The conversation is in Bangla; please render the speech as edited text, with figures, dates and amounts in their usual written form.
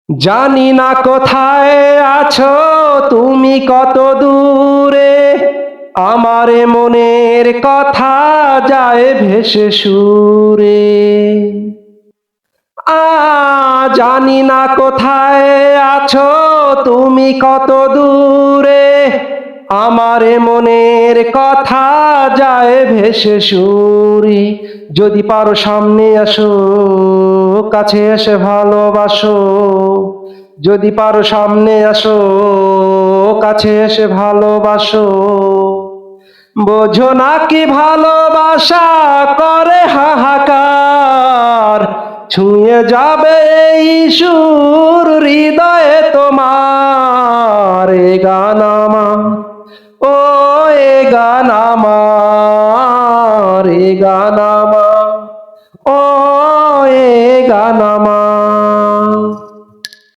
জানি না কোথায় আছো তুমি, কত দূরে আমার মনের কথা যায় ভেসে সুরে। জানি না কোথায় আছো তুমি, কত দূরে আমার মনের কথা যায় ভেসে সুরে। যদি পারো সামনে আসো, কাছে এসে ভালোবাসো। যদি পারো সামনে আসো, কাছে এসে ভালোবাসো। বোঝো না কি ভালোবাসা করে হাহাকার, ছুঁয়ে যাবে এই সুর হৃদয়ে তোমার।